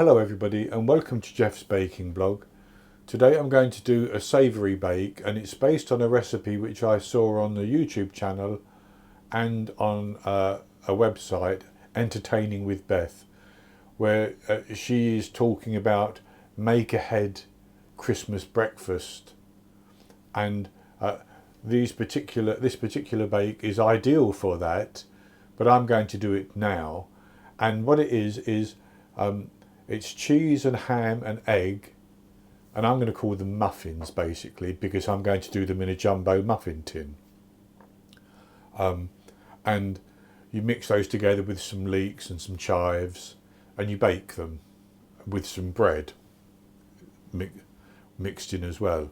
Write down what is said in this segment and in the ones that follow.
Hello everybody and welcome to Jeff's Baking Blog. Today I'm going to do a savoury bake, and it's based on a recipe which I saw on the YouTube channel and on a website, Entertaining with Beth, where she is talking about make ahead Christmas breakfast, and this particular bake is ideal for that, but I'm going to do it now. And what it is it's cheese and ham and egg, and I'm going to call them muffins basically because I'm going to do them in a jumbo muffin tin. And you mix those together with some leeks and some chives, and you bake them with some bread mixed in as well.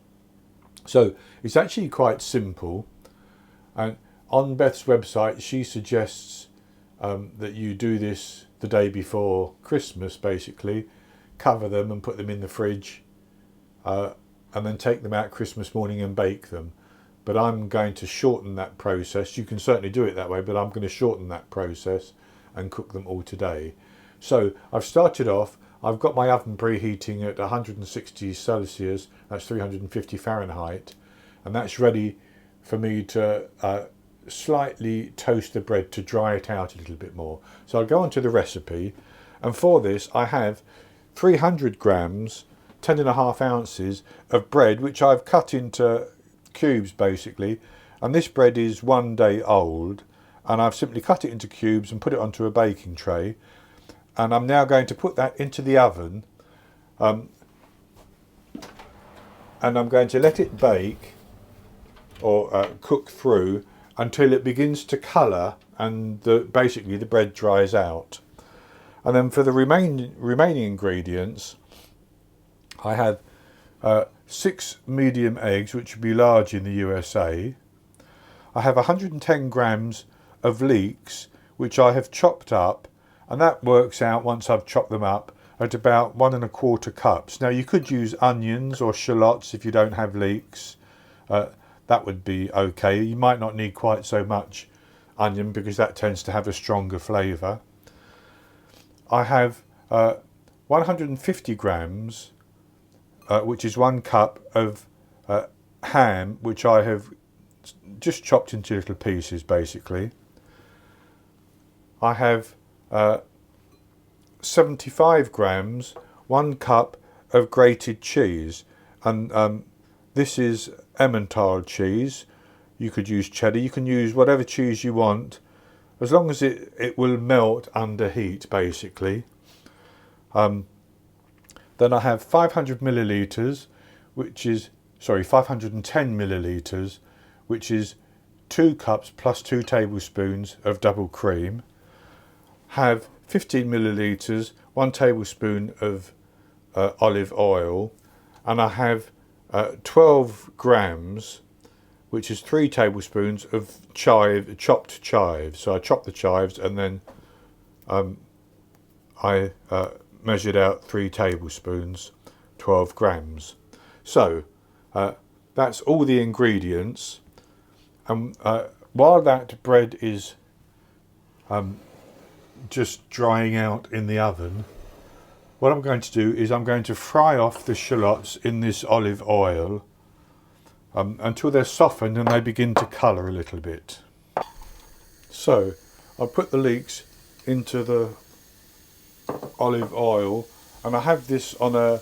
So it's actually quite simple, and on Beth's website she suggests that you do this the day before Christmas, basically cover them and put them in the fridge, and then take them out Christmas morning and bake them. But I'm going to shorten that process. You can certainly do it that way, but I'm going to shorten that process and cook them all today. So I've started off, I've got my oven preheating at 160 Celsius, that's 350 Fahrenheit, and that's ready for me to slightly toast the bread to dry it out a little bit more. So I'll go on to the recipe, and for this I have 300 grams, 10.5 ounces of bread, which I've cut into cubes basically, and this bread is 1 day old, and I've simply cut it into cubes and put it onto a baking tray, and I'm now going to put that into the oven, and I'm going to let it bake or cook through until it begins to colour and basically the bread dries out. And then for the remaining ingredients, I have 6 medium eggs, which would be large in the USA. I have 110 grams of leeks, which I have chopped up, and that works out, once I've chopped them up, at about 1¼ cups. Now you could use onions or shallots if you don't have leeks. That would be okay. You might not need quite so much onion because that tends to have a stronger flavour. I have 150 grams, which is 1 cup of ham, which I have just chopped into little pieces basically. I have 75 grams, 1 cup of grated cheese, and this is Emmental cheese. You could use cheddar, you can use whatever cheese you want, as long as it will melt under heat basically. Then I have 500 millilitres, which is, 510 millilitres, which is 2 cups plus 2 tablespoons of double cream. Have 15 millilitres, 1 tablespoon of olive oil, and I have 12 grams, which is 3 tablespoons of chopped chives. So I chopped the chives, and then I measured out 3 tablespoons, 12 grams. So that's all the ingredients. And while that bread is just drying out in the oven, what I'm going to do is I'm going to fry off the shallots in this olive oil until they're softened and they begin to colour a little bit. So I'll put the leeks into the olive oil, and I have this on a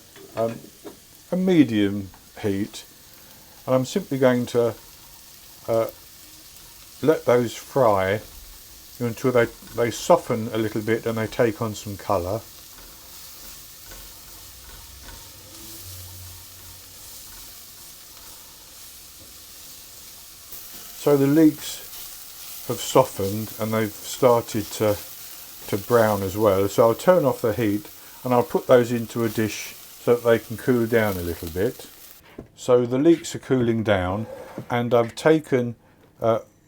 medium heat, and I'm simply going to let those fry until they soften a little bit and they take on some colour. So the leeks have softened and they've started to brown as well. So I'll turn off the heat and I'll put those into a dish so that they can cool down a little bit. So the leeks are cooling down, and I've taken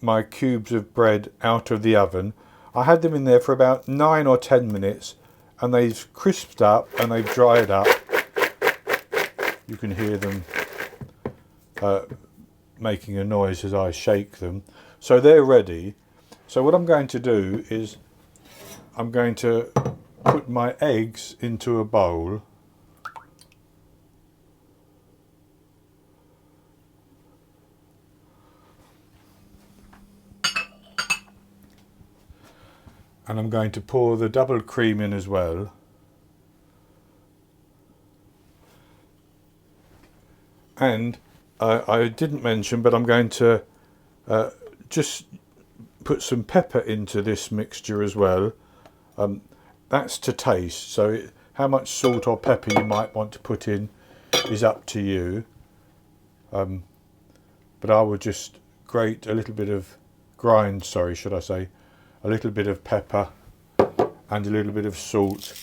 my cubes of bread out of the oven. I had them in there for about 9 or 10 minutes, and they've crisped up and they've dried up. You can hear them making a noise as I shake them. So they're ready. So what I'm going to do is I'm going to put my eggs into a bowl. And I'm going to pour the doubled cream in as well. And I didn't mention, but I'm going to just put some pepper into this mixture as well. That's to taste, so how much salt or pepper you might want to put in is up to you. But I would just grind, a little bit of pepper and a little bit of salt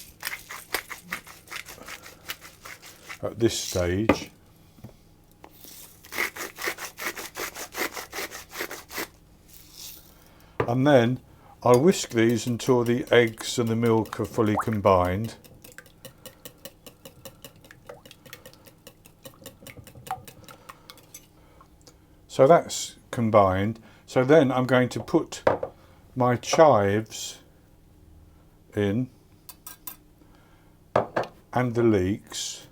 at this stage. And then I'll whisk these until the eggs and the milk are fully combined. So that's combined. So then I'm going to put my chives in and the leeks.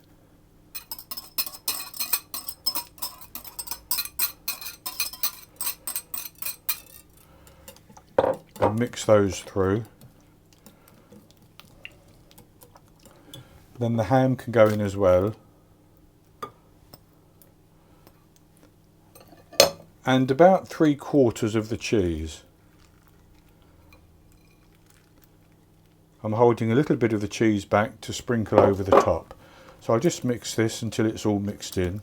And mix those through. Then the ham can go in as well. And about 3/4 of the cheese. I'm holding a little bit of the cheese back to sprinkle over the top. So I'll just mix this until it's all mixed in.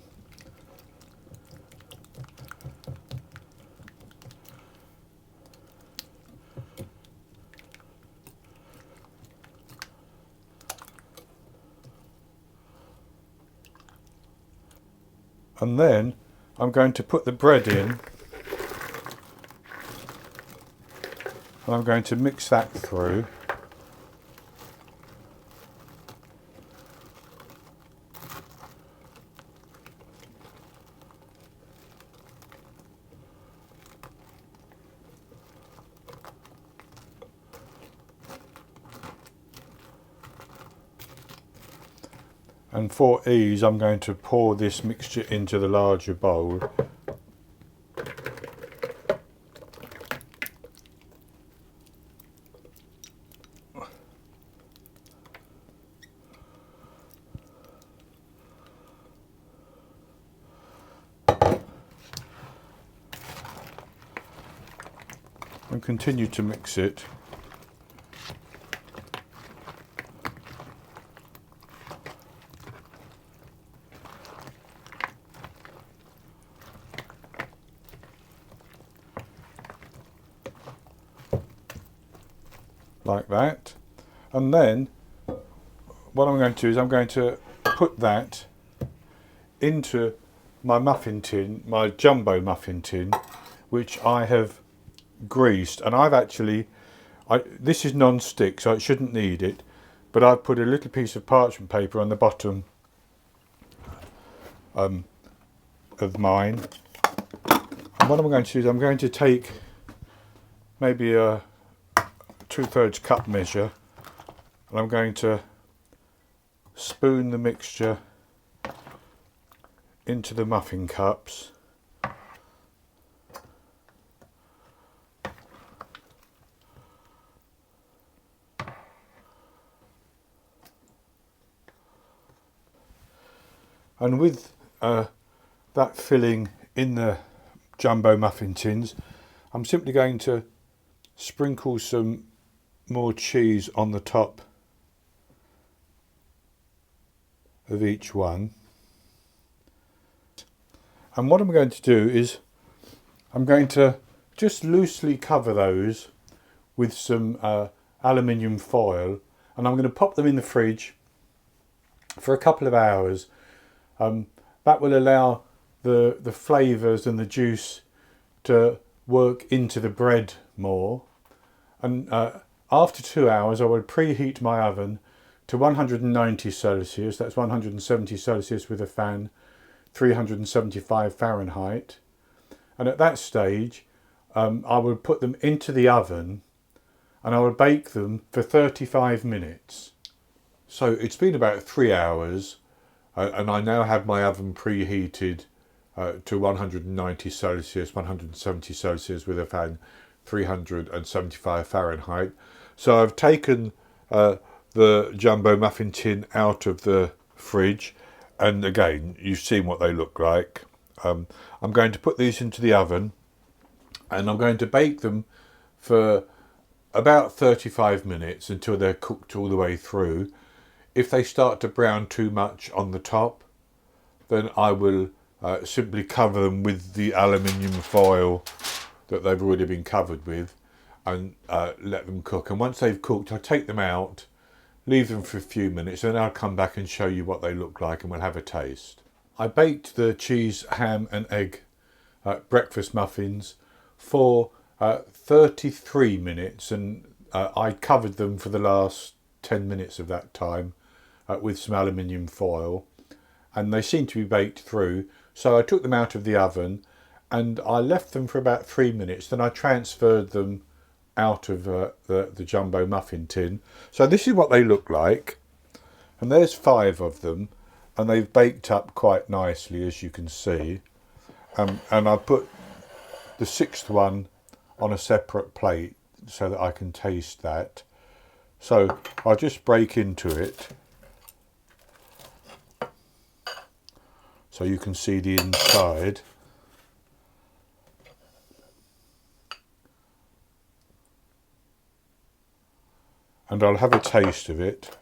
And then I'm going to put the bread in, and I'm going to mix that through. And for ease, I'm going to pour this mixture into the larger bowl. And continue to mix it. Like that. And then what I'm going to do is I'm going to put that into my muffin tin, my jumbo muffin tin, which I have greased. And I've actually, this is non-stick, so it shouldn't need it, but I've put a little piece of parchment paper on the bottom of mine. And what I'm going to do is I'm going to take maybe a 2/3 cup measure, and I'm going to spoon the mixture into the muffin cups. And with that filling in the jumbo muffin tins, I'm simply going to sprinkle some more cheese on the top of each one. And what I'm going to do is I'm going to just loosely cover those with some aluminium foil, and I'm going to pop them in the fridge for a couple of hours. That will allow the flavours and the juice to work into the bread more. And after 2 hours I will preheat my oven to 190 Celsius, that's 170 Celsius with a fan, 375 Fahrenheit. And at that stage I will put them into the oven, and I will bake them for 35 minutes. So it's been about 3 hours, and I now have my oven preheated to 190 Celsius, 170 Celsius with a fan, 375 Fahrenheit. So I've taken the jumbo muffin tin out of the fridge, and again, you've seen what they look like. I'm going to put these into the oven, and I'm going to bake them for about 35 minutes until they're cooked all the way through. If they start to brown too much on the top, then I will simply cover them with the aluminium foil that they've already been covered with, and let them cook. And once they've cooked, I'll take them out, leave them for a few minutes, and then I'll come back and show you what they look like, and we'll have a taste. I baked the cheese, ham and egg breakfast muffins for 33 minutes, and I covered them for the last 10 minutes of that time with some aluminium foil, and they seem to be baked through. So I took them out of the oven and I left them for about 3 minutes. Then I transferred them out of the jumbo muffin tin. So this is what they look like, and there's 5 of them, and they've baked up quite nicely, as you can see. And I put the 6th one on a separate plate so that I can taste that. So I'll just break into it so you can see the inside. And I'll have a taste of it.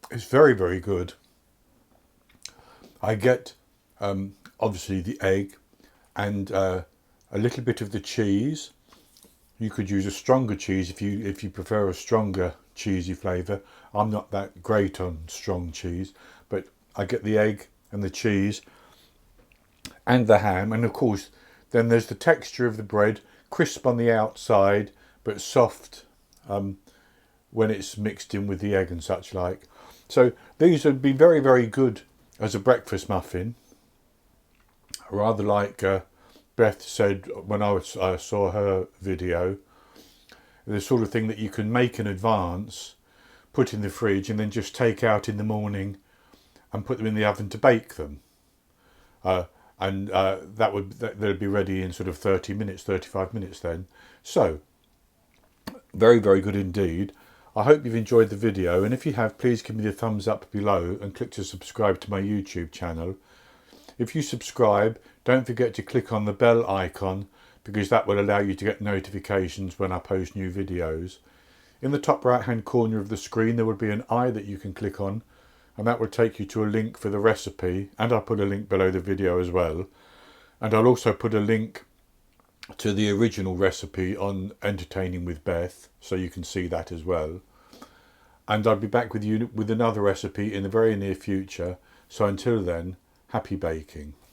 It's very, very good. I get obviously the egg and a little bit of the cheese. You could use a stronger cheese if you prefer a stronger cheesy flavour. I'm not that great on strong cheese, but I get the egg and the cheese and the ham, and of course then there's the texture of the bread, crisp on the outside but soft when it's mixed in with the egg and such like. So these would be very, very good as a breakfast muffin, rather like Beth said when I saw her video, the sort of thing that you can make in advance, put in the fridge, and then just take out in the morning and put them in the oven to bake them. They'd be ready in sort of 30 minutes, 35 minutes then. So, very, very good indeed. I hope you've enjoyed the video, and if you have, please give me the thumbs up below and click to subscribe to my YouTube channel. If you subscribe, don't forget to click on the bell icon, because that will allow you to get notifications when I post new videos. In the top right hand corner of the screen there will be an eye that you can click on, and that will take you to a link for the recipe, and I'll put a link below the video as well. And I'll also put a link to the original recipe on Entertaining with Beth, so you can see that as well. And I'll be back with you with another recipe in the very near future. So until then, happy baking.